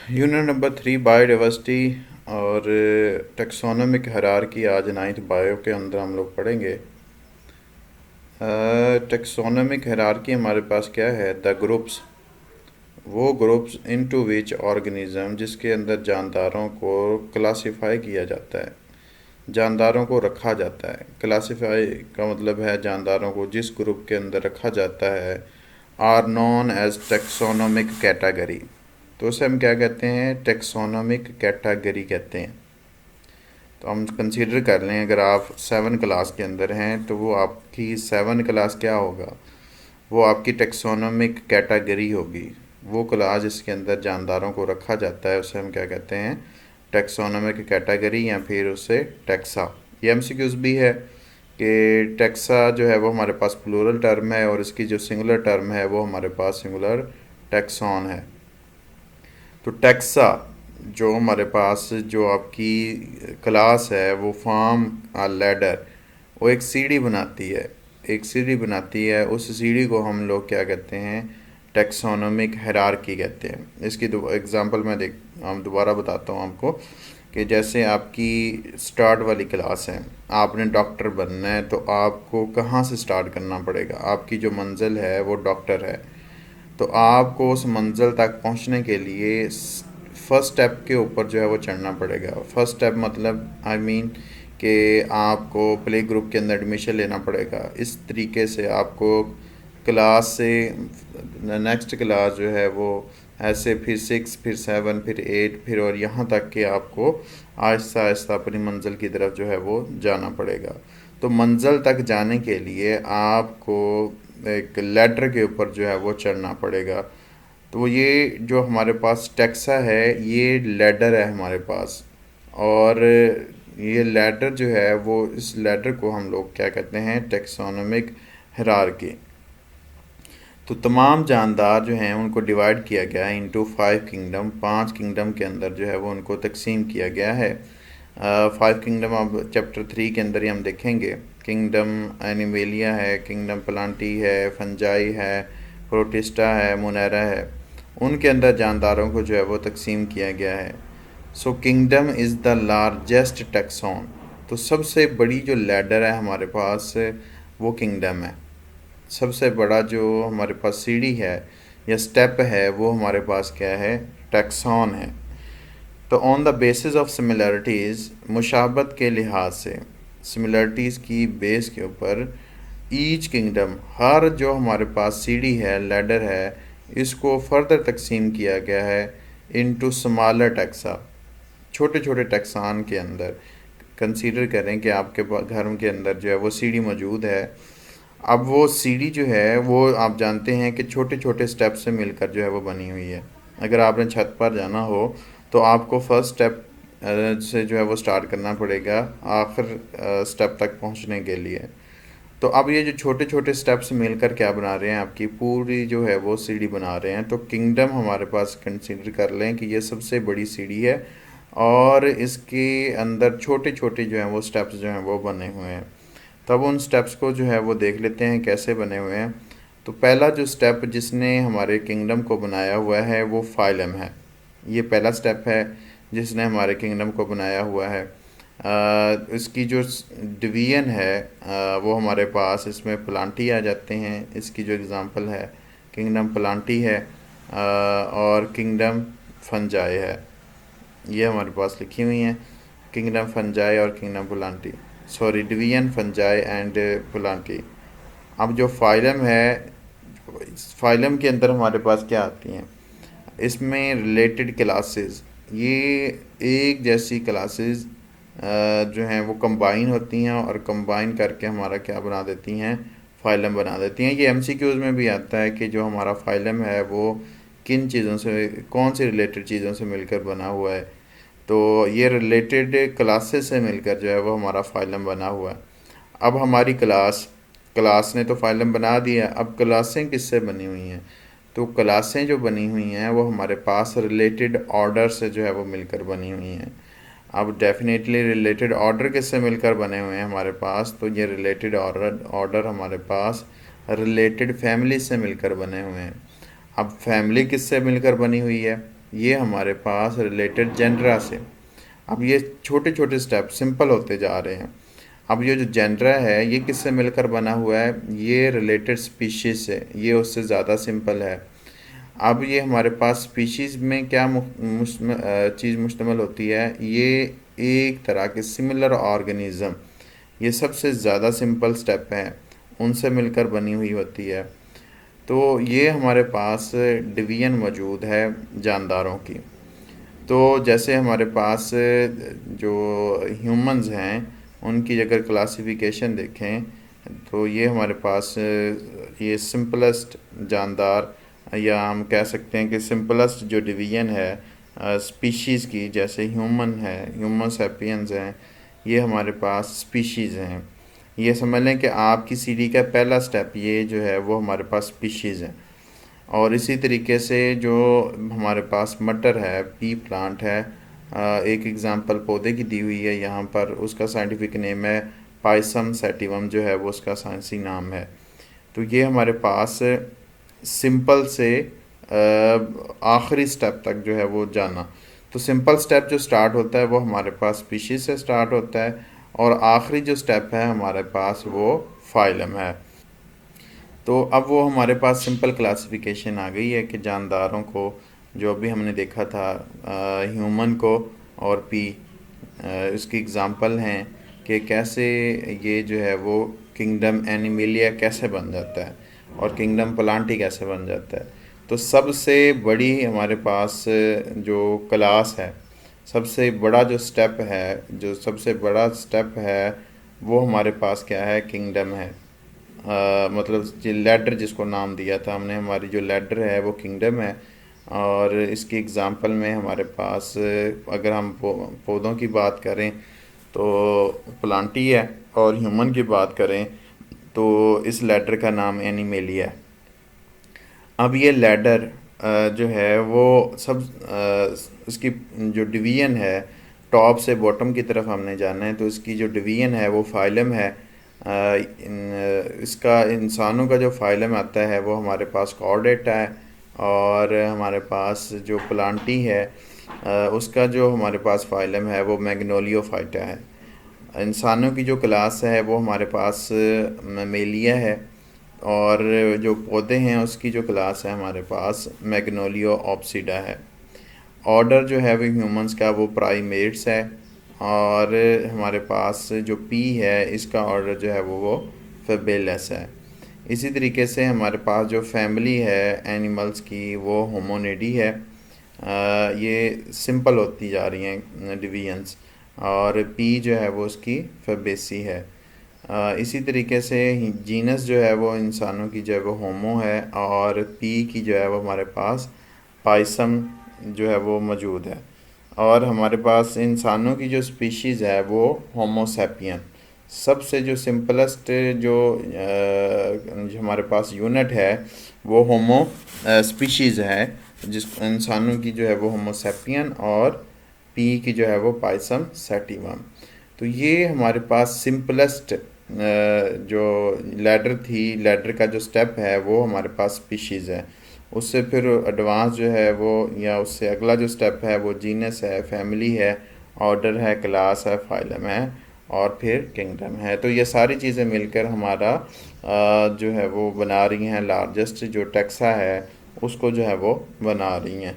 Unit number 3 biodiversity और taxonomic hierarchy आज ninth bio के अंदर हम लोग पढ़ेंगे। टेक्सोनोमिक हायरार्की हमारे पास क्या है? द ग्रुप्स, वो ग्रुप्स इनटू विच ऑर्गेनिज्म, जिसके अंदर जानदारों को क्लासिफाई किया जाता है, जानदारों को रखा जाता है। क्लासिफाई का मतलब है जानदारों को जिस ग्रुप के अंदर रखा जाता है, are known as taxonomic category. तो उसे हम क्या कहते हैं? टेक्सोनोमिक कैटेगरी कहते हैं। तो हम कंसीडर कर लें, अगर आप 7 क्लास के अंदर हैं तो वो आपकी 7 क्लास क्या होगा? वो आपकी टेक्सोनोमिक कैटेगरी होगी। वो क्लास जिसके अंदर जानदारों को रखा जाता है उसे हम क्या कहते हैं? टेक्सोनोमिक कैटेगरी, या फिर उसे टेक्सा। ये एमसीक्यूज भी है कि टेक्सा जो है वो हमारे पास प्लूरल टर्म है और इसकी जो सिंगुलर टर्म है वो हमारे पास सिंगुलर टेक्सॉन है। तो टेक्सा जो हमारे पास जो आपकी क्लास है वो फॉर्म लैडर, वो एक सीढ़ी बनाती है, एक सीढ़ी बनाती है। उस सीढ़ी को हम लोग क्या कहते हैं? टेक्सोनोमिक हायरार्की कहते हैं। इसकी एग्जांपल मैं हम दोबारा बताता हूँ आपको कि जैसे आपकी स्टार्ट वाली क्लास है, आपने डॉक्टर बनना है तो आपको कहाँ से स्टार्ट करना पड़ेगा? आपकी जो मंजिल है वो डॉक्टर है, तो आपको उस मंजिल तक पहुंचने के लिए फर्स्ट स्टेप के ऊपर जो है वो चढ़ना पड़ेगा। फर्स्ट स्टेप मतलब आई मीन कि आपको प्ले ग्रुप के अंदर एडमिशन लेना पड़ेगा। इस तरीके से आपको क्लास से नेक्स्ट क्लास जो है वो ऐसे फिर 6, फिर 7, फिर 8, फिर और यहाँ तक कि आपको आहिस्ता आहिस्ता अपनी मंजिल की तरफ जो है वो जाना पड़ेगा। तो मंजिल तक जाने के लिए आपको एक लैडर के ऊपर जो है वो चढ़ना पड़ेगा। तो ये जो हमारे पास टेक्सा है ये लैडर है हमारे पास, और ये लैडर जो है वो इस लैडर को हम लोग क्या कहते हैं? Taxonomic hierarchy. तो तमाम जानदार जो हैं उनको डिवाइड किया गया है इनटू 5 किंगडम। 5 किंगडम के अंदर जो है वो उनको तकसीम किया गया है। 5 किंगडम अब चैप्टर 3 के अंदर ही हम देखेंगे। किंगडम एनिमेलिया है, किंगडम प्लांटी है, फंजाई है, प्रोटिस्टा है, मुनैरा है। उनके अंदर जानदारों को जो है वो तकसीम किया गया है। सो kingdom is the largest taxon. तो सबसे बड़ी जो लैडर है हमारे पास वो किंगडम है। सबसे बड़ा जो हमारे पास सीढ़ी है या स्टेप है वो हमारे पास क्या है? टैक्सॉन है। तो on the basis of similarities, मुशाबत के लिहाज से, सिमिलरिटीज़ की बेस के ऊपर, ईच किंगडम, हर जो हमारे पास सीढ़ी है, लैडर है, इसको फर्दर तकसीम किया गया है इनटू स्मॉलर टैक्सा, छोटे छोटे टैक्सान के अंदर। कंसीडर करें कि आपके घर के अंदर जो है वो सीढ़ी मौजूद है। अब वो सीढ़ी जो है वो आप जानते हैं कि छोटे छोटे स्टेप से मिलकर जो है वो बनी हुई है। अगर आपने छत पर जाना हो तो आपको फर्स्ट स्टेप से जो है वो स्टार्ट करना पड़ेगा आखिर स्टेप तक पहुंचने के लिए। तो अब ये जो छोटे छोटे स्टेप्स मिलकर क्या बना रहे हैं? आपकी पूरी जो है वो सीढ़ी बना रहे हैं। तो किंगडम हमारे पास कंसीडर कर लें कि ये सबसे बड़ी सीढ़ी है और इसके अंदर छोटे छोटे जो हैं वो स्टेप्स जो हैं वो बने हुए हैं। तब उन स्टेप्स को जो है वो देख लेते हैं कैसे बने हुए हैं। तो पहला जो स्टेप जिसने हमारे किंगडम को बनाया हुआ है वो फाइलम है। ये पहला स्टेप है जिसने हमारे किंगडम को बनाया हुआ है। इसकी जो डिवीजन है वो हमारे पास इसमें प्लांटी आ जाते हैं। इसकी जो एग्ज़ाम्पल है किंगडम प्लांटी है और किंगडम फंजाई है। ये हमारे पास लिखी हुई हैं, किंगडम फंजाई और kingdom Plantae, sorry division fungi and Plantae. अब जो फाइलम है, फाइलम के अंदर हमारे पास क्या आती हैं? इसमें रिलेटेड क्लासेस, ये एक जैसी क्लासेस जो हैं वो कंबाइन होती हैं और कंबाइन करके हमारा क्या बना देती हैं? फाइलम बना देती हैं। ये एमसीक्यूज़ में भी आता है कि जो हमारा फाइलम है वो किन चीज़ों से, कौन सी रिलेटेड चीज़ों से मिलकर बना हुआ है। तो ये रिलेटेड क्लासेस से मिलकर जो है वो हमारा फाइलम बना हुआ है। अब हमारी क्लास, क्लास ने तो फाइलम बना दिया, अब क्लासें किससे बनी हुई हैं? तो क्लासें जो बनी हुई हैं वो हमारे पास रिलेटेड ऑर्डर से जो है वो मिलकर बनी हुई हैं। अब डेफिनेटली रिलेटेड ऑर्डर किससे मिलकर बने हुए हैं हमारे पास? तो ये रिलेटेड ऑर्डर हमारे पास रिलेटेड फैमिली से मिलकर बने हुए हैं। अब फैमिली किससे मिलकर बनी हुई है? ये हमारे पास रिलेटेड जेनरा से। अब ये छोटे छोटे स्टेप सिंपल होते जा रहे हैं। अब ये जो जेनरा है ये किससे मिलकर बना हुआ है, ये रिलेटेड स्पीशीज़ से, ये उससे ज़्यादा सिंपल है। अब ये हमारे पास स्पीशीज़ में क्या चीज़ मुश्तमिल होती है, ये एक तरह के सिमिलर ऑर्गेनिज़म, ये सबसे ज़्यादा सिंपल स्टेप हैं, उनसे मिलकर बनी हुई होती है। तो ये हमारे पास डिवीज़न मौजूद है जानदारों की। तो जैसे हमारे पास जो ह्यूमंस हैं उनकी अगर क्लासिफिकेशन देखें तो ये हमारे पास ये सिंपलेस्ट जानदार, या हम कह सकते हैं कि सिंपलेस्ट जो डिवीज़न है स्पीशीज़ की, जैसे ह्यूमन है, ह्यूमन सैपियंस हैं, ये हमारे पास स्पीशीज़ हैं। ये समझ लें कि आपकी सीढ़ी का पहला स्टेप ये जो है वो हमारे पास स्पीशीज़ है। और इसी तरीके से जो हमारे पास मटर है, पी प्लांट है, एक एग्ज़ाम्पल पौधे की दी हुई है यहाँ पर, उसका साइंटिफिक नेम है पाइसम सैटिवम, जो है वो उसका साइंसी नाम है। तो ये हमारे पास सिंपल से आखिरी स्टेप तक जो है वो जाना। तो सिंपल स्टेप जो स्टार्ट होता है वो हमारे पास स्पीशीज़ से स्टार्ट होता है, और आखिरी जो स्टेप है हमारे पास वो फाइलम है। तो अब वो हमारे पास सिंपल क्लासिफिकेशन आ गई है कि जानदारों को, जो अभी हमने देखा था ह्यूमन को और पी, इसकी एग्ज़ाम्पल हैं कि कैसे ये जो है वो किंगडम एनिमेलिया कैसे बन जाता है और किंगडम प्लांटी कैसे बन जाता है। तो सबसे बड़ी हमारे पास जो क्लास है, सबसे बड़ा जो स्टेप है, जो सबसे बड़ा स्टेप है वो हमारे पास क्या है, किंगडम है। मतलब जो लैडर जिसको नाम दिया था हमने, हमारी जो लैडर है वो किंगडम है। और इसकी एग्ज़ाम्पल में हमारे पास अगर हम पौधों की बात करें तो प्लांटी है, और ह्यूमन की बात करें तो इस लैडर का नाम एनिमेलिया है। अब ये लैडर जो है वो सब इसकी जो डिवीज़न है, टॉप से बॉटम की तरफ हमने जाना है, तो इसकी जो डिवीज़न है वो फाइलम है। इसका इंसानों का जो फाइलम आता है वो हमारे पास कॉर्डेटा है, और हमारे पास जो प्लांटी है उसका जो हमारे पास फाइलम है वो मैग्नोलियोफाइटा है। इंसानों की जो क्लास है वो हमारे पास मेलिया है, और जो पौधे हैं उसकी जो क्लास है हमारे पास मैग्नोलियो ऑप्सिडा है। ऑर्डर जो है वो ह्यूमंस का वो प्राइमेट्स है, और हमारे पास जो पी है इसका ऑर्डर जो है वो फेबेलस है। इसी तरीके से हमारे पास जो फैमिली है एनिमल्स की वो होमोनिडी है। ये सिंपल होती जा रही हैं डिवीजन्स, और पी जो है वो उसकी फेबेसी है। इसी तरीके से जीनस जो है वो इंसानों की जो है वो होमो है, और पी की जो है वो हमारे पास पाइसम जो है वो मौजूद है। और हमारे पास इंसानों की जो स्पीशीज़ है वो होमो सैपियन। सबसे जो सिंपलेस्ट जो हमारे पास यूनिट है वो होमो स्पीशीज़ है, जिस इंसानों की जो है वो होमो सैपियन, और पी की जो है वो पाइसम सैटिवम। तो ये हमारे पास सिंपलेस्ट जो लैडर थी, लैडर का जो स्टेप है वो हमारे पास स्पीशीज़ है। उससे फिर एडवांस जो है वो, या उससे अगला जो स्टेप है वो जीनस है, फैमिली है, ऑर्डर है, क्लास है, फाइलम है, और फिर किंगडम है। तो ये सारी चीज़ें मिलकर हमारा जो है वो बना रही हैं लार्जेस्ट जो टैक्सा है, उसको जो है वो बना रही हैं।